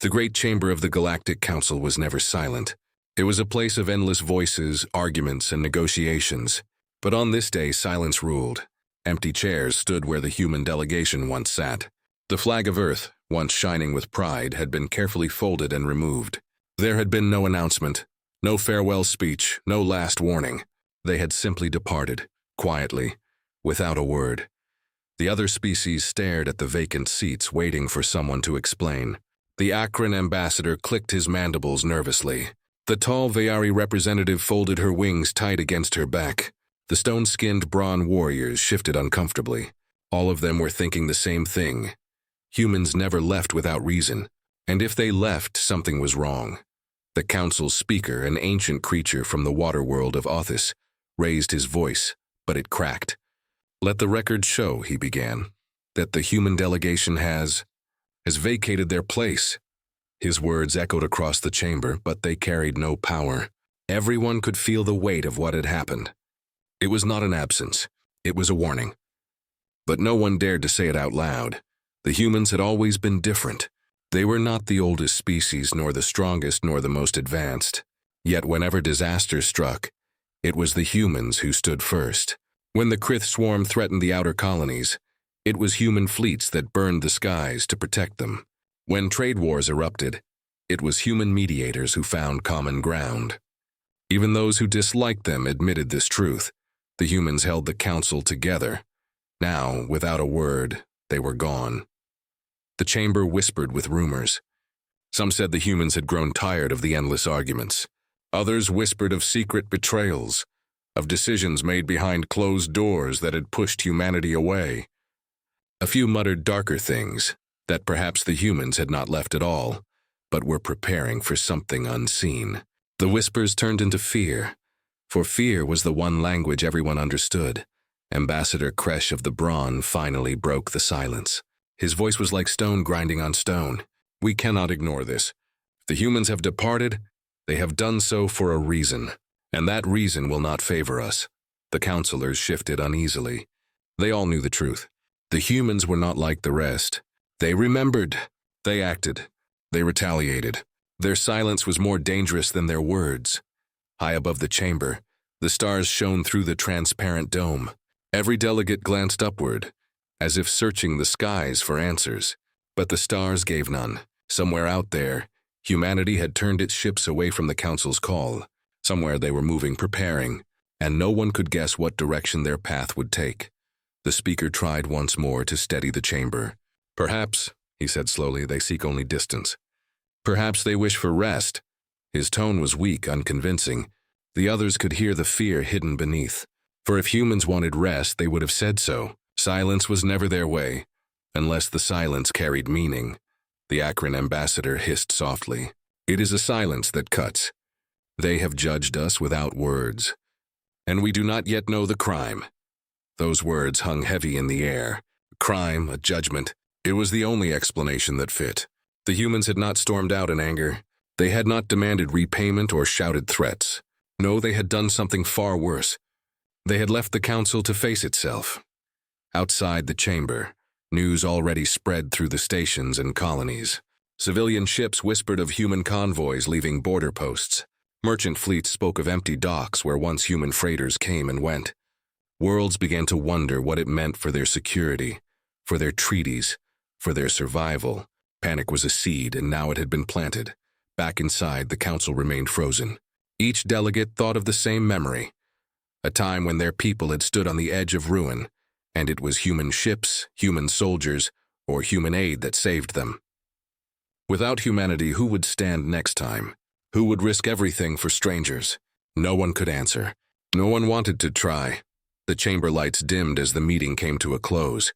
The great chamber of the Galactic Council was never silent. It was a place of endless voices, arguments, and negotiations. But on this day, silence ruled. Empty chairs stood where the human delegation once sat. The flag of Earth, once shining with pride, had been carefully folded and removed. There had been no announcement, no farewell speech, no last warning. They had simply departed, quietly, without a word. The other species stared at the vacant seats, waiting for someone to explain. The Akron ambassador clicked his mandibles nervously. The tall Vayari representative folded her wings tight against her back. The stone-skinned Brawn warriors shifted uncomfortably. All of them were thinking the same thing. Humans never left without reason, and if they left, something was wrong. The council's speaker, an ancient creature from the water world of Authis, raised his voice, but it cracked. "Let the record show," he began, "that the human delegation has vacated their place." His words echoed across the chamber, but they carried no power. Everyone could feel the weight of what had happened. It was not an absence, it was a warning. But no one dared to say it out loud. The humans had always been different. They were not the oldest species, nor the strongest, nor the most advanced. Yet whenever disaster struck, it was the humans who stood first. When the Krith swarm threatened the outer colonies, it was human fleets that burned the skies to protect them. When trade wars erupted, it was human mediators who found common ground. Even those who disliked them admitted this truth. The humans held the council together. Now, without a word, they were gone. The chamber whispered with rumors. Some said the humans had grown tired of the endless arguments. Others whispered of secret betrayals, of decisions made behind closed doors that had pushed humanity away. A few muttered darker things, that perhaps the humans had not left at all, but were preparing for something unseen. The whispers turned into fear, for fear was the one language everyone understood. Ambassador Kresh of the Brawn finally broke the silence. His voice was like stone grinding on stone. "We cannot ignore this. If the humans have departed, they have done so for a reason, and that reason will not favor us." The counselors shifted uneasily. They all knew the truth. The humans were not like the rest. They remembered. They acted. They retaliated. Their silence was more dangerous than their words. High above the chamber, the stars shone through the transparent dome. Every delegate glanced upward, as if searching the skies for answers. But the stars gave none. Somewhere out there, humanity had turned its ships away from the council's call. Somewhere they were moving, preparing, and no one could guess what direction their path would take. The speaker tried once more to steady the chamber. "Perhaps," he said slowly, "they seek only distance. Perhaps they wish for rest." His tone was weak, unconvincing. The others could hear the fear hidden beneath. For if humans wanted rest, they would have said so. Silence was never their way, unless the silence carried meaning. The Akron ambassador hissed softly. "It is a silence that cuts. They have judged us without words, and we do not yet know the crime." Those words hung heavy in the air. A crime, a judgment. It was the only explanation that fit. The humans had not stormed out in anger. They had not demanded repayment or shouted threats. No, they had done something far worse. They had left the council to face itself. Outside the chamber, news already spread through the stations and colonies. Civilian ships whispered of human convoys leaving border posts. Merchant fleets spoke of empty docks where once human freighters came and went. Worlds began to wonder what it meant for their security, for their treaties, for their survival. Panic was a seed, and now it had been planted. Back inside, the council remained frozen. Each delegate thought of the same memory, a time when their people had stood on the edge of ruin, and it was human ships, human soldiers, or human aid that saved them. Without humanity, who would stand next time? Who would risk everything for strangers? No one could answer. No one wanted to try. The chamber lights dimmed as the meeting came to a close.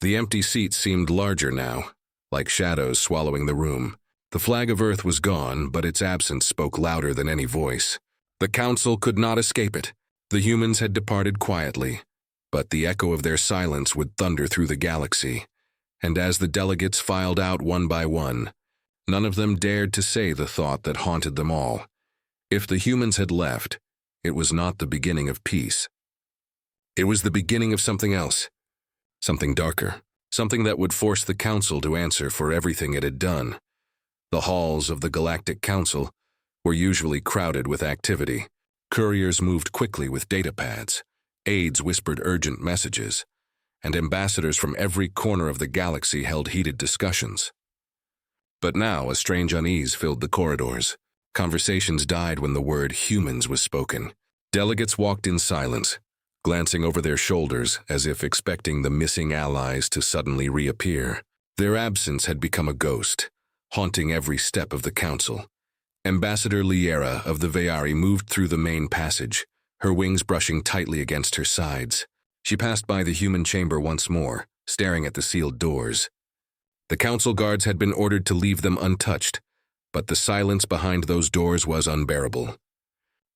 The empty seats seemed larger now, like shadows swallowing the room. The flag of Earth was gone, but its absence spoke louder than any voice. The council could not escape it. The humans had departed quietly, but the echo of their silence would thunder through the galaxy. And as the delegates filed out one by one, none of them dared to say the thought that haunted them all. If the humans had left, it was not the beginning of peace. It was the beginning of something else, something darker, something that would force the council to answer for everything it had done. The halls of the Galactic Council were usually crowded with activity. Couriers moved quickly with datapads, aides whispered urgent messages, and ambassadors from every corner of the galaxy held heated discussions. But now a strange unease filled the corridors. Conversations died when the word humans was spoken. Delegates walked in silence, glancing over their shoulders as if expecting the missing allies to suddenly reappear. Their absence had become a ghost, haunting every step of the council. Ambassador Liera of the Vayari moved through the main passage, her wings brushing tightly against her sides. She passed by the human chamber once more, staring at the sealed doors. The council guards had been ordered to leave them untouched, but the silence behind those doors was unbearable.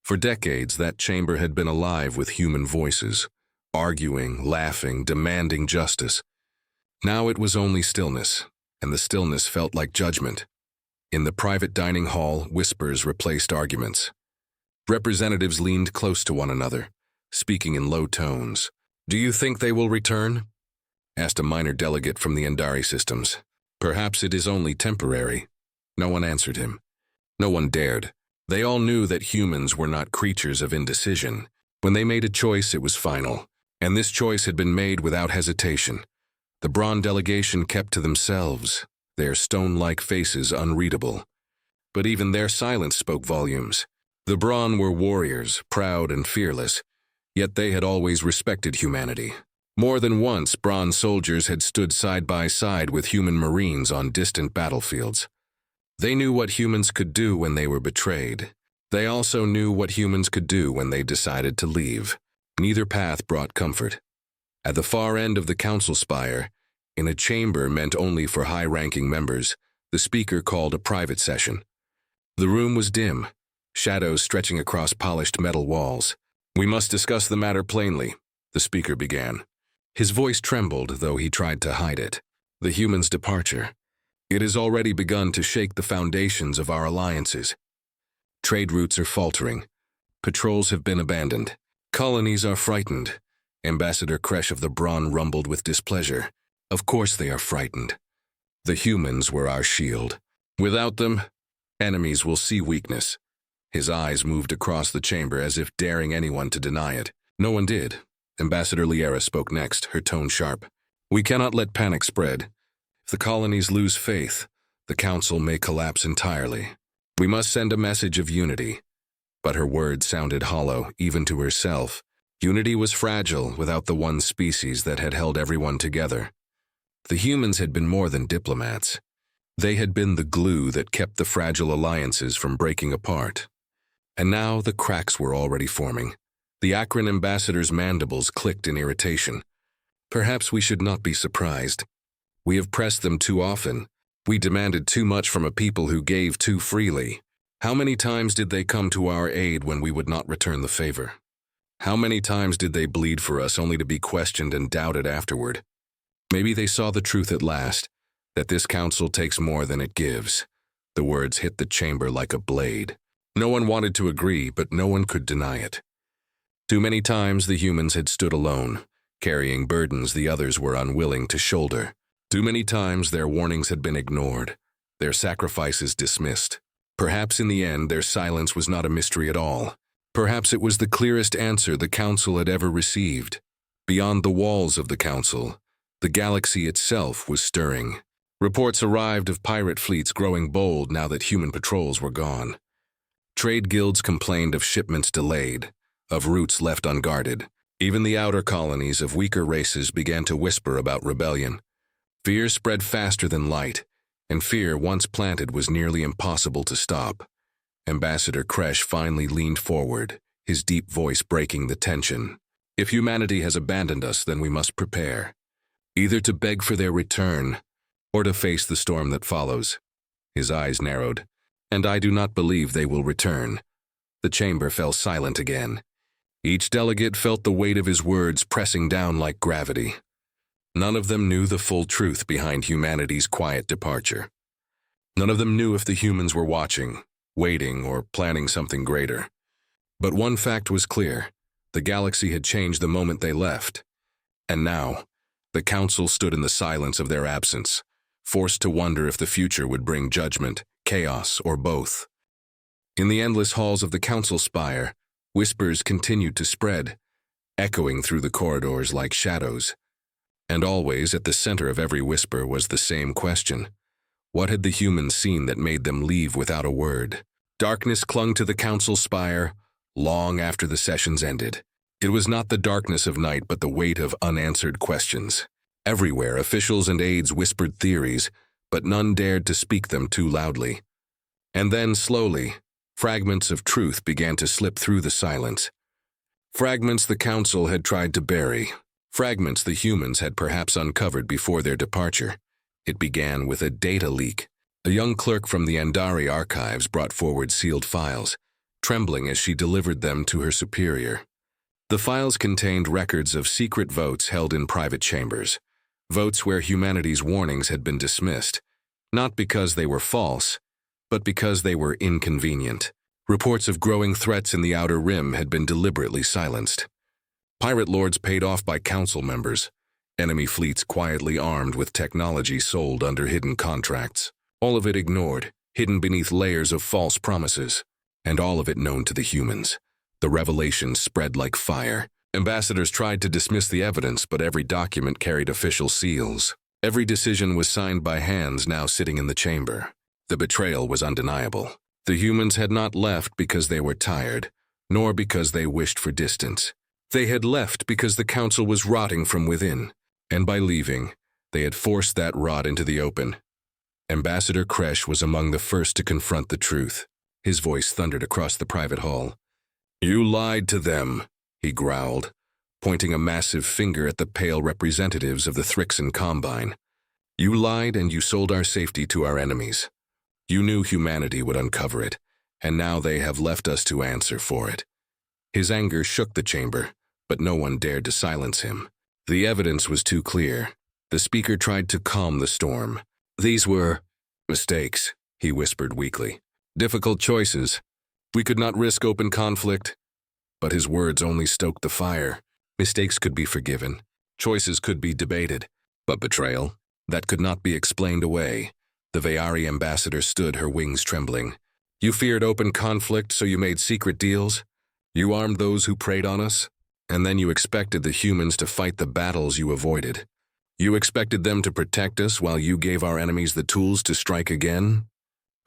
For decades, that chamber had been alive with human voices, arguing, laughing, demanding justice. Now it was only stillness, and the stillness felt like judgment. In the private dining hall, whispers replaced arguments. Representatives leaned close to one another, speaking in low tones. "Do you think they will return?" asked a minor delegate from the Endari systems. "Perhaps it is only temporary." No one answered him. No one dared. They all knew that humans were not creatures of indecision. When they made a choice, it was final. And this choice had been made without hesitation. The Braun delegation kept to themselves, their stone-like faces unreadable. But even their silence spoke volumes. The Braun were warriors, proud and fearless, yet they had always respected humanity. More than once, Braun soldiers had stood side by side with human marines on distant battlefields. They knew what humans could do when they were betrayed. They also knew what humans could do when they decided to leave. Neither path brought comfort. At the far end of the council spire, in a chamber meant only for high-ranking members, the speaker called a private session. The room was dim, shadows stretching across polished metal walls. "We must discuss the matter plainly," the speaker began. His voice trembled, though he tried to hide it. "The humans' departure. It has already begun to shake the foundations of our alliances. Trade routes are faltering. Patrols have been abandoned. Colonies are frightened." Ambassador Kresh of the Braun rumbled with displeasure. "Of course they are frightened. The humans were our shield. Without them, enemies will see weakness." His eyes moved across the chamber as if daring anyone to deny it. No one did. Ambassador Liera spoke next, her tone sharp. "We cannot let panic spread. If the colonies lose faith, the council may collapse entirely. We must send a message of unity." But her words sounded hollow, even to herself. Unity was fragile without the one species that had held everyone together. The humans had been more than diplomats. They had been the glue that kept the fragile alliances from breaking apart. And now the cracks were already forming. The Akron ambassador's mandibles clicked in irritation. "Perhaps we should not be surprised. We have pressed them too often. We demanded too much from a people who gave too freely. How many times did they come to our aid when we would not return the favor? How many times did they bleed for us only to be questioned and doubted afterward? Maybe they saw the truth at last, that this council takes more than it gives." The words hit the chamber like a blade. No one wanted to agree, but no one could deny it. Too many times the humans had stood alone, carrying burdens the others were unwilling to shoulder. Too many times their warnings had been ignored, their sacrifices dismissed. Perhaps in the end their silence was not a mystery at all. Perhaps it was the clearest answer the council had ever received. Beyond the walls of the council, the galaxy itself was stirring. Reports arrived of pirate fleets growing bold now that human patrols were gone. Trade guilds complained of shipments delayed, of routes left unguarded. Even the outer colonies of weaker races began to whisper about rebellion. Fear spread faster than light, and fear once planted was nearly impossible to stop. Ambassador Kresh finally leaned forward, his deep voice breaking the tension. "If humanity has abandoned us, then we must prepare, either to beg for their return, or to face the storm that follows." His eyes narrowed. "And I do not believe they will return." The chamber fell silent again. Each delegate felt the weight of his words pressing down like gravity. None of them knew the full truth behind humanity's quiet departure. None of them knew if the humans were watching, waiting, or planning something greater. But one fact was clear. The galaxy had changed the moment they left. And now, the council stood in the silence of their absence, forced to wonder if the future would bring judgment, chaos, or both. In the endless halls of the council spire, whispers continued to spread, echoing through the corridors like shadows. And always at the center of every whisper was the same question. What had the humans seen that made them leave without a word? Darkness clung to the council spire long after the sessions ended. It was not the darkness of night, but the weight of unanswered questions. Everywhere, officials and aides whispered theories, but none dared to speak them too loudly. And then, slowly, fragments of truth began to slip through the silence. Fragments the council had tried to bury. Fragments the humans had perhaps uncovered before their departure. It began with a data leak. A young clerk from the Andari archives brought forward sealed files, trembling as she delivered them to her superior. The files contained records of secret votes held in private chambers, votes where humanity's warnings had been dismissed, not because they were false, but because they were inconvenient. Reports of growing threats in the Outer Rim had been deliberately silenced. Pirate lords paid off by council members, enemy fleets quietly armed with technology sold under hidden contracts. All of it ignored, hidden beneath layers of false promises, and all of it known to the humans. The revelations spread like fire. Ambassadors tried to dismiss the evidence, but every document carried official seals. Every decision was signed by hands now sitting in the chamber. The betrayal was undeniable. The humans had not left because they were tired, nor because they wished for distance. They had left because the council was rotting from within, and by leaving, they had forced that rot into the open. Ambassador Kresh was among the first to confront the truth. His voice thundered across the private hall. "You lied to them," he growled, pointing a massive finger at the pale representatives of the Thrixan Combine. "You lied and you sold our safety to our enemies. You knew humanity would uncover it, and now they have left us to answer for it." His anger shook the chamber, but no one dared to silence him. The evidence was too clear. The speaker tried to calm the storm. "These were mistakes," he whispered weakly. "Difficult choices. We could not risk open conflict." But his words only stoked the fire. Mistakes could be forgiven. Choices could be debated. But betrayal? That could not be explained away. The Vayari ambassador stood, her wings trembling. "You feared open conflict, so you made secret deals? You armed those who preyed on us? And then you expected the humans to fight the battles you avoided. You expected them to protect us while you gave our enemies the tools to strike again?"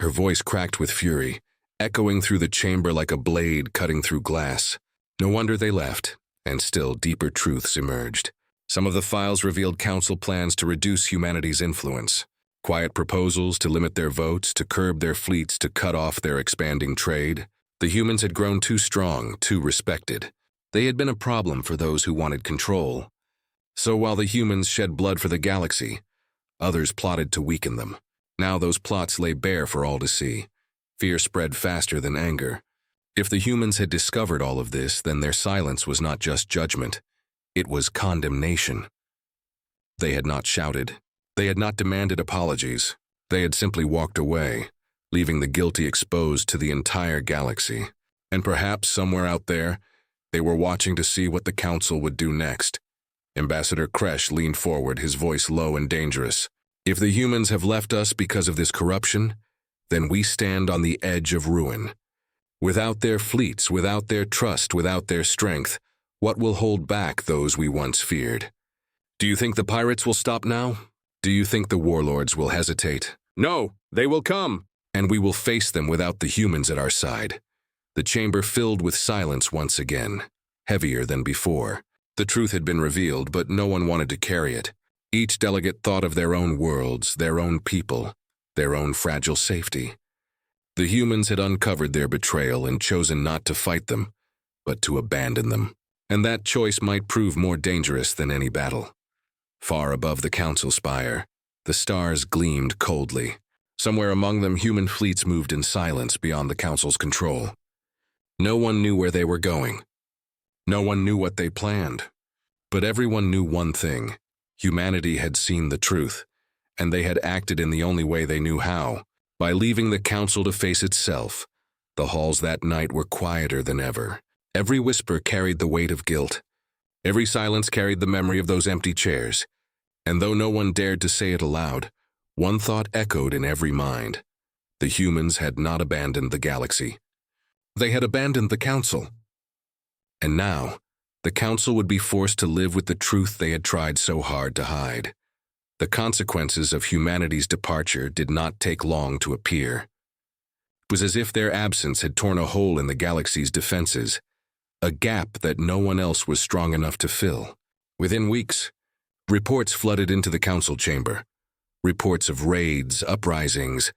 Her voice cracked with fury, echoing through the chamber like a blade cutting through glass. No wonder they left, and still deeper truths emerged. Some of the files revealed council plans to reduce humanity's influence. Quiet proposals to limit their votes, to curb their fleets, to cut off their expanding trade. The humans had grown too strong, too respected. They had been a problem for those who wanted control. So while the humans shed blood for the galaxy, others plotted to weaken them. Now those plots lay bare for all to see. Fear spread faster than anger. If the humans had discovered all of this, then their silence was not just judgment. It was condemnation. They had not shouted. They had not demanded apologies. They had simply walked away, leaving the guilty exposed to the entire galaxy. And perhaps somewhere out there, they were watching to see what the council would do next. Ambassador Kresh leaned forward, his voice low and dangerous. "If the humans have left us because of this corruption, then we stand on the edge of ruin. Without their fleets, without their trust, without their strength, what will hold back those we once feared? Do you think the pirates will stop now? Do you think the warlords will hesitate? No, they will come, and we will face them without the humans at our side." The chamber filled with silence once again, heavier than before. The truth had been revealed, but no one wanted to carry it. Each delegate thought of their own worlds, their own people, their own fragile safety. The humans had uncovered their betrayal and chosen not to fight them, but to abandon them. And that choice might prove more dangerous than any battle. Far above the council spire, the stars gleamed coldly. Somewhere among them, human fleets moved in silence beyond the council's control. No one knew where they were going. No one knew what they planned. But everyone knew one thing. Humanity had seen the truth, and they had acted in the only way they knew how, by leaving the council to face itself. The halls that night were quieter than ever. Every whisper carried the weight of guilt. Every silence carried the memory of those empty chairs. And though no one dared to say it aloud, one thought echoed in every mind. The humans had not abandoned the galaxy. They had abandoned the Council. And now, the Council would be forced to live with the truth they had tried so hard to hide. The consequences of humanity's departure did not take long to appear. It was as if their absence had torn a hole in the galaxy's defenses, a gap that no one else was strong enough to fill. Within weeks, reports flooded into the Council chamber. Reports of raids, uprisings,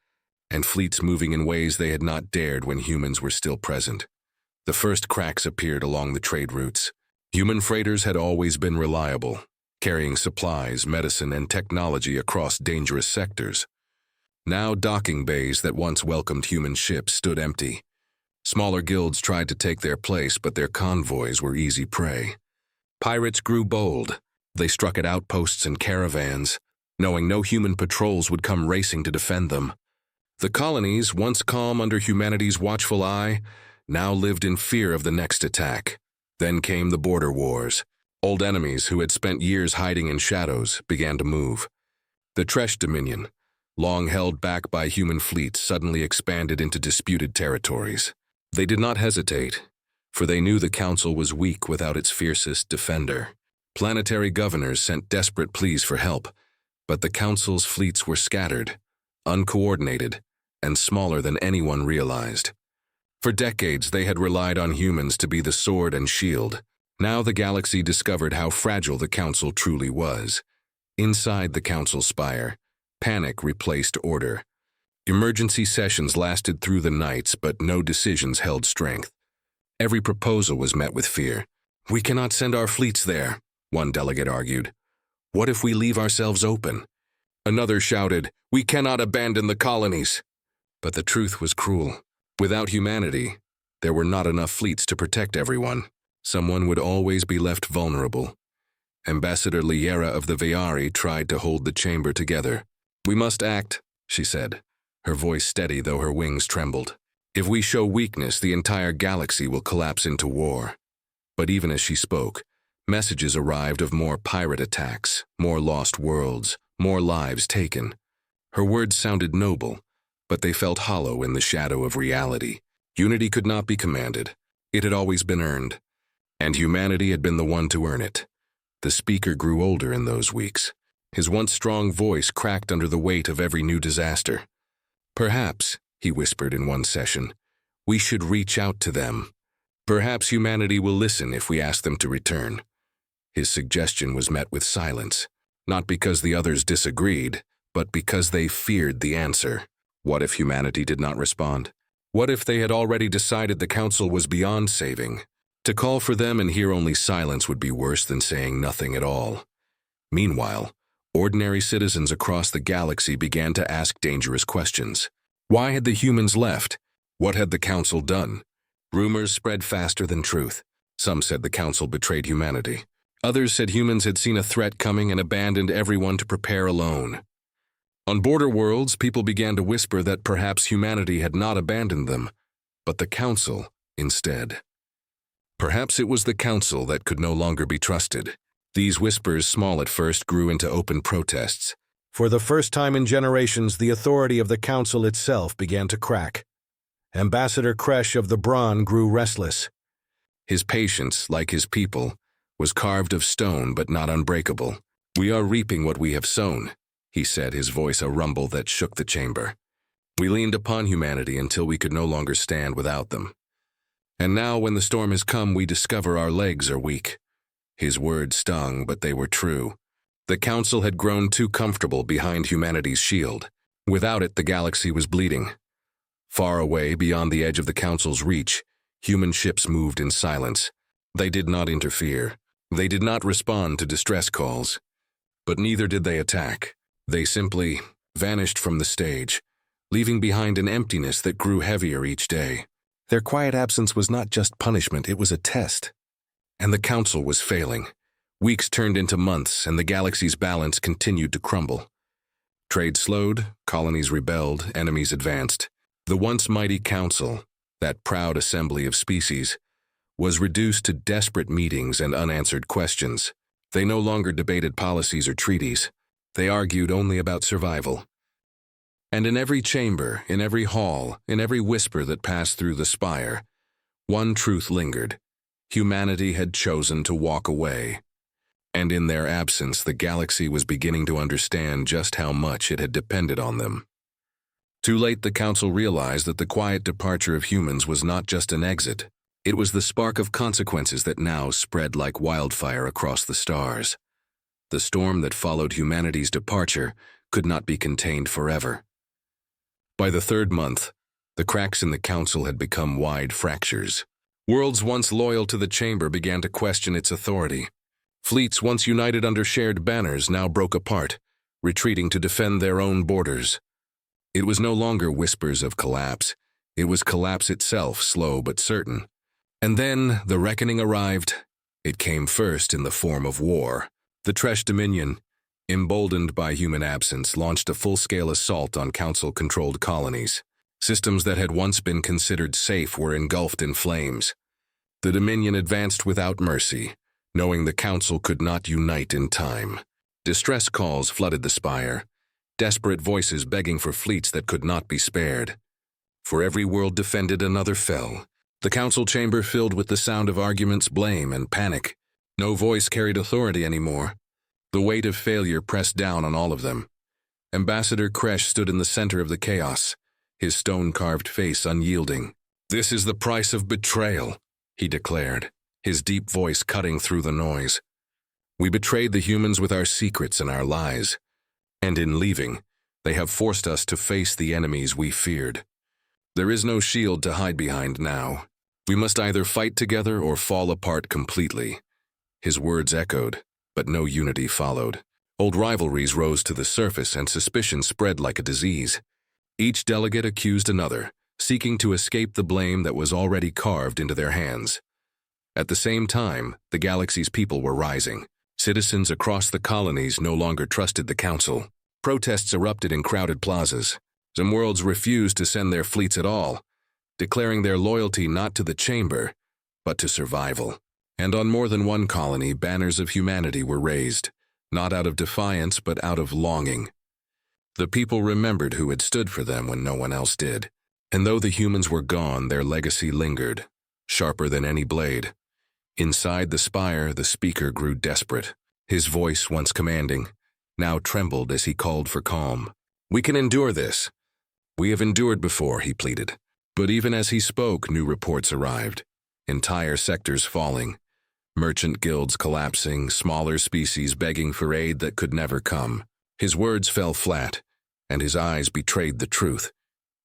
and fleets moving in ways they had not dared when humans were still present. The first cracks appeared along the trade routes. Human freighters had always been reliable, carrying supplies, medicine, and technology across dangerous sectors. Now docking bays that once welcomed human ships stood empty. Smaller guilds tried to take their place, but their convoys were easy prey. Pirates grew bold. They struck at outposts and caravans, knowing no human patrols would come racing to defend them. The colonies, once calm under humanity's watchful eye, now lived in fear of the next attack. Then came the border wars. Old enemies who had spent years hiding in shadows began to move. The Tresh Dominion, long held back by human fleets, suddenly expanded into disputed territories. They did not hesitate, for they knew the Council was weak without its fiercest defender. Planetary governors sent desperate pleas for help, but the Council's fleets were scattered, uncoordinated, and smaller than anyone realized. For decades, they had relied on humans to be the sword and shield. Now the galaxy discovered how fragile the Council truly was. Inside the Council spire, panic replaced order. Emergency sessions lasted through the nights, but no decisions held strength. Every proposal was met with fear. "We cannot send our fleets there," one delegate argued. "What if we leave ourselves open?" Another shouted, "We cannot abandon the colonies." But the truth was cruel. Without humanity, there were not enough fleets to protect everyone. Someone would always be left vulnerable. Ambassador Liera of the Veari tried to hold the chamber together. "We must act," she said, her voice steady though her wings trembled. "If we show weakness, the entire galaxy will collapse into war." But even as she spoke, messages arrived of more pirate attacks, more lost worlds, more lives taken. Her words sounded noble, but they felt hollow in the shadow of reality. Unity could not be commanded. It had always been earned, and humanity had been the one to earn it. The speaker grew older in those weeks. His once strong voice cracked under the weight of every new disaster. "Perhaps," he whispered in one session, "we should reach out to them. Perhaps humanity will listen if we ask them to return." His suggestion was met with silence, not because the others disagreed, but because they feared the answer. What if humanity did not respond? What if they had already decided the Council was beyond saving? To call for them and hear only silence would be worse than saying nothing at all. Meanwhile, ordinary citizens across the galaxy began to ask dangerous questions. Why had the humans left? What had the Council done? Rumors spread faster than truth. Some said the Council betrayed humanity. Others said humans had seen a threat coming and abandoned everyone to prepare alone. On border worlds, people began to whisper that perhaps humanity had not abandoned them, but the Council instead. Perhaps it was the Council that could no longer be trusted. These whispers, small at first, grew into open protests. For the first time in generations, the authority of the Council itself began to crack. Ambassador Kresh of the Brawn grew restless. His patience, like his people, was carved of stone but not unbreakable. "We are reaping what we have sown," he said, his voice a rumble that shook the chamber. "We leaned upon humanity until we could no longer stand without them. And now, when the storm has come, we discover our legs are weak." His words stung, but they were true. The Council had grown too comfortable behind humanity's shield. Without it, the galaxy was bleeding. Far away, beyond the edge of the Council's reach, human ships moved in silence. They did not interfere. They did not respond to distress calls. But neither did they attack. They simply vanished from the stage, leaving behind an emptiness that grew heavier each day. Their quiet absence was not just punishment, it was a test. And the Council was failing. Weeks turned into months, and the galaxy's balance continued to crumble. Trade slowed, colonies rebelled, enemies advanced. The once mighty Council, that proud assembly of species, was reduced to desperate meetings and unanswered questions. They no longer debated policies or treaties. They argued only about survival. And in every chamber, in every hall, in every whisper that passed through the spire, one truth lingered. Humanity had chosen to walk away. And in their absence, the galaxy was beginning to understand just how much it had depended on them. Too late, the Council realized that the quiet departure of humans was not just an exit. It was the spark of consequences that now spread like wildfire across the stars. The storm that followed humanity's departure could not be contained forever. By the third month, the cracks in the Council had become wide fractures. Worlds once loyal to the Chamber began to question its authority. Fleets once united under shared banners now broke apart, retreating to defend their own borders. It was no longer whispers of collapse. It was collapse itself, slow but certain. And then the reckoning arrived. It came first in the form of war. The Tresh Dominion, emboldened by human absence, launched a full-scale assault on Council-controlled colonies. Systems that had once been considered safe were engulfed in flames. The Dominion advanced without mercy, knowing the Council could not unite in time. Distress calls flooded the spire, desperate voices begging for fleets that could not be spared. For every world defended, another fell. The Council chamber filled with the sound of arguments, blame, and panic. No voice carried authority anymore. The weight of failure pressed down on all of them. Ambassador Kresh stood in the center of the chaos, his stone-carved face unyielding. "This is the price of betrayal," he declared, his deep voice cutting through the noise. "We betrayed the humans with our secrets and our lies. And in leaving, they have forced us to face the enemies we feared. There is no shield to hide behind now. We must either fight together or fall apart completely." His words echoed, but no unity followed. Old rivalries rose to the surface and suspicion spread like a disease. Each delegate accused another, seeking to escape the blame that was already carved into their hands. At the same time, the galaxy's people were rising. Citizens across the colonies no longer trusted the Council. Protests erupted in crowded plazas. Some worlds refused to send their fleets at all, declaring their loyalty not to the Chamber, but to survival. And on more than one colony, banners of humanity were raised, not out of defiance but out of longing. The people remembered who had stood for them when no one else did. And though the humans were gone, their legacy lingered, sharper than any blade. Inside the spire, the speaker grew desperate. His voice, once commanding, now trembled as he called for calm. "We can endure this. We have endured before," he pleaded. But even as he spoke, new reports arrived. Entire sectors falling, merchant guilds collapsing, smaller species begging for aid that could never come. His words fell flat, and his eyes betrayed the truth.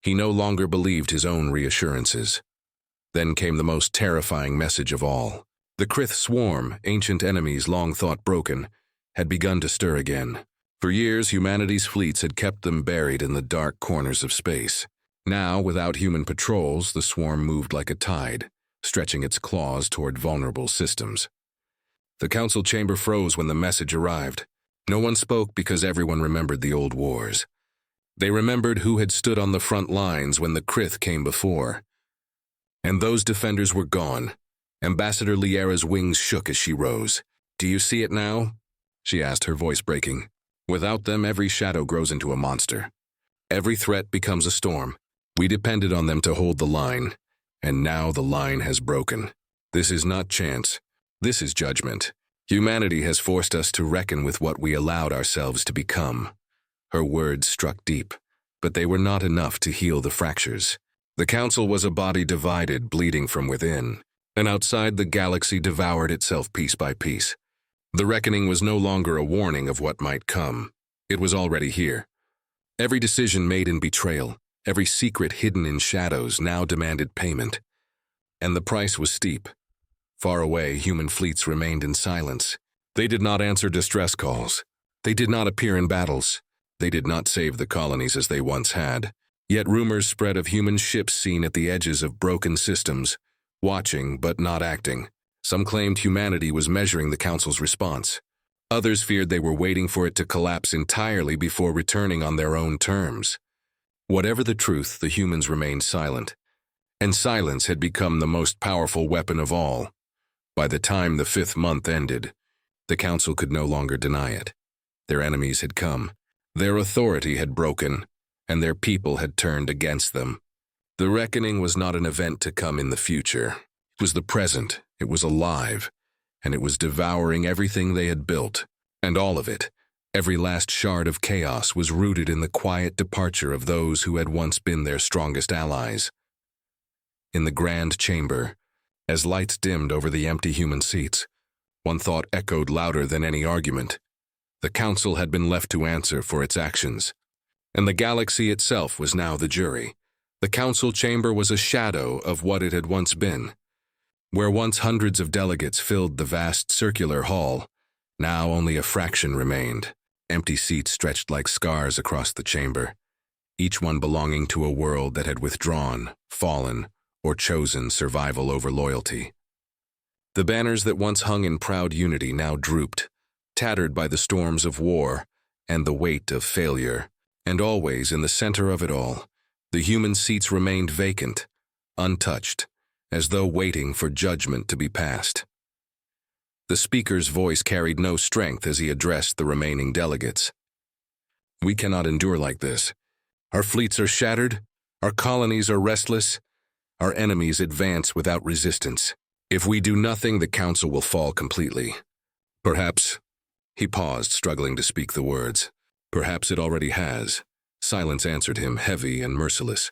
He no longer believed his own reassurances. Then came the most terrifying message of all. The Krith swarm, ancient enemies long thought broken, had begun to stir again. For years, humanity's fleets had kept them buried in the dark corners of space. Now, without human patrols, the swarm moved like a tide, stretching its claws toward vulnerable systems. The Council chamber froze when the message arrived. No one spoke because everyone remembered the old wars. They remembered who had stood on the front lines when the Krith came before. And those defenders were gone. Ambassador Liera's wings shook as she rose. "Do you see it now?" she asked, her voice breaking. "Without them, every shadow grows into a monster. Every threat becomes a storm. We depended on them to hold the line, and now the line has broken. This is not chance. This is judgment. Humanity has forced us to reckon with what we allowed ourselves to become." Her words struck deep, but they were not enough to heal the fractures. The Council was a body divided, bleeding from within, and outside the galaxy devoured itself piece by piece. The reckoning was no longer a warning of what might come. It was already here. Every decision made in betrayal, every secret hidden in shadows now demanded payment. And the price was steep. Far away, human fleets remained in silence. They did not answer distress calls. They did not appear in battles. They did not save the colonies as they once had. Yet rumors spread of human ships seen at the edges of broken systems, watching but not acting. Some claimed humanity was measuring the Council's response. Others feared they were waiting for it to collapse entirely before returning on their own terms. Whatever the truth, the humans remained silent. And silence had become the most powerful weapon of all. By the time the 5th month ended, the Council could no longer deny it. Their enemies had come. Their authority had broken, and their people had turned against them. The reckoning was not an event to come in the future. It was the present, it was alive, and it was devouring everything they had built. And all of it, every last shard of chaos, was rooted in the quiet departure of those who had once been their strongest allies. In the grand chamber, as lights dimmed over the empty human seats, one thought echoed louder than any argument. The council had been left to answer for its actions, and the galaxy itself was now the jury. The council chamber was a shadow of what it had once been. Where once hundreds of delegates filled the vast circular hall, now only a fraction remained. Empty seats stretched like scars across the chamber, each one belonging to a world that had withdrawn, fallen, or chosen survival over loyalty. The banners that once hung in proud unity now drooped, tattered by the storms of war and the weight of failure. And always in the center of it all, the human seats remained vacant, untouched, as though waiting for judgment to be passed. The speaker's voice carried no strength as he addressed the remaining delegates. "We cannot endure like this. Our fleets are shattered, our colonies are restless, our enemies advance without resistance. If we do nothing, the council will fall completely. Perhaps—" He paused, struggling to speak the words. "Perhaps it already has." Silence answered him, heavy and merciless.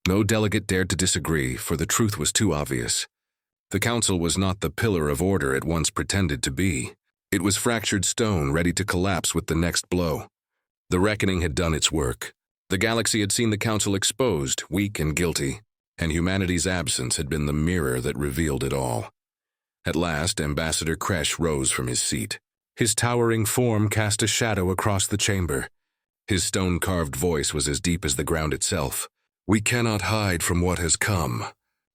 No delegate dared to disagree, for the truth was too obvious. The council was not the pillar of order it once pretended to be. It was fractured stone, ready to collapse with the next blow. The reckoning had done its work. The galaxy had seen the council exposed, weak and guilty, and humanity's absence had been the mirror that revealed it all. At last, Ambassador Kresh rose from his seat. His towering form cast a shadow across the chamber. His stone-carved voice was as deep as the ground itself. "We cannot hide from what has come.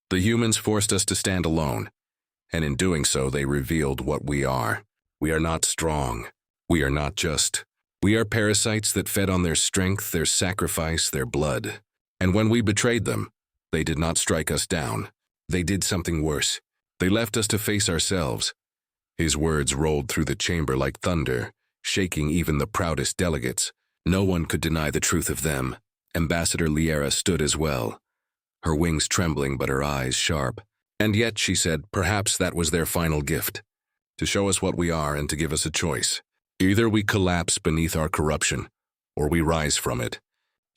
The humans forced us to stand alone, and in doing so they revealed what we are. We are not strong. We are not just. We are parasites that fed on their strength, their sacrifice, their blood. And when we betrayed them, they did not strike us down. They did something worse. They left us to face ourselves." His words rolled through the chamber like thunder, shaking even the proudest delegates. No one could deny the truth of them. Ambassador Liera stood as well, her wings trembling but her eyes sharp. "And yet," she said, "perhaps that was their final gift, to show us what we are and to give us a choice. Either we collapse beneath our corruption, or we rise from it.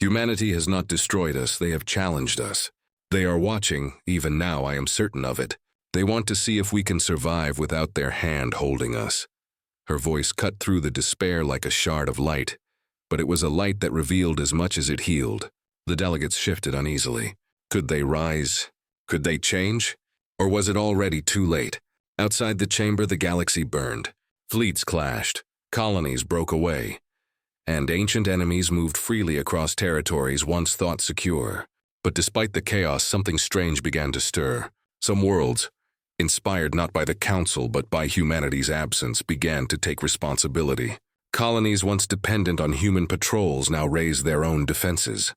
Humanity has not destroyed us, they have challenged us. They are watching, even now I am certain of it. They want to see if we can survive without their hand holding us." Her voice cut through the despair like a shard of light, but it was a light that revealed as much as it healed. The delegates shifted uneasily. Could they rise? Could they change? Or was it already too late? Outside the chamber, the galaxy burned. Fleets clashed, colonies broke away, and ancient enemies moved freely across territories once thought secure. But despite the chaos, something strange began to stir. Some worlds, inspired not by the council but by humanity's absence, began to take responsibility. Colonies once dependent on human patrols now raised their own defenses.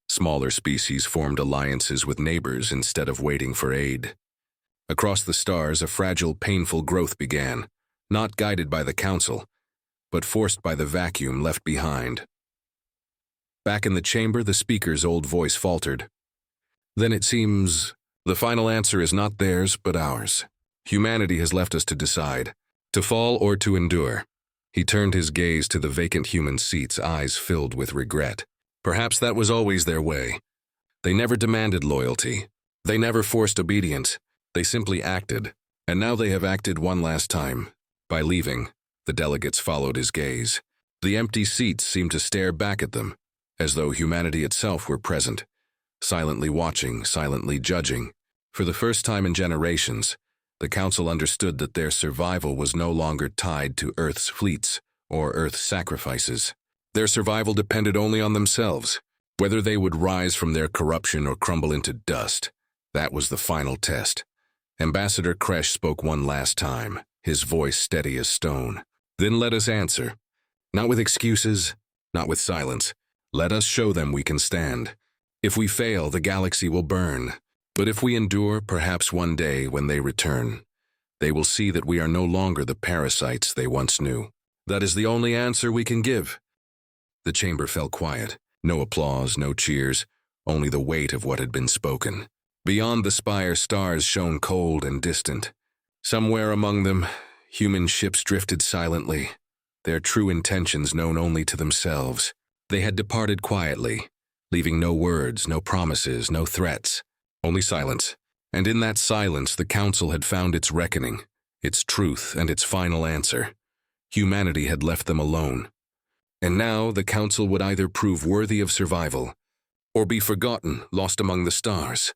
Smaller species formed alliances with neighbors instead of waiting for aid. Across the stars, a fragile, painful growth began, not guided by the council, but forced by the vacuum left behind. Back in the chamber, the speaker's old voice faltered. "Then it seems the final answer is not theirs, but ours. Humanity has left us to decide, to fall or to endure." He turned his gaze to the vacant human seats, eyes filled with regret. Perhaps that was always their way. They never demanded loyalty. They never forced obedience. They simply acted. And now they have acted one last time. By leaving, the delegates followed his gaze. The empty seats seemed to stare back at them, as though humanity itself were present, silently watching, silently judging. For the first time in generations, the council understood that their survival was no longer tied to Earth's fleets or Earth's sacrifices. Their survival depended only on themselves. Whether they would rise from their corruption or crumble into dust, that was the final test. Ambassador Kresh spoke one last time, his voice steady as stone. "Then let us answer. Not with excuses, not with silence. Let us show them we can stand. If we fail, the galaxy will burn. But if we endure, perhaps one day when they return, they will see that we are no longer the parasites they once knew. That is the only answer we can give." The chamber fell quiet. No applause, no cheers, only the weight of what had been spoken. Beyond the spire, stars shone cold and distant. Somewhere among them, human ships drifted silently, their true intentions known only to themselves. They had departed quietly, leaving no words, no promises, no threats, only silence. And in that silence, the Council had found its reckoning, its truth, and its final answer. Humanity had left them alone. And now the Council would either prove worthy of survival or be forgotten, lost among the stars.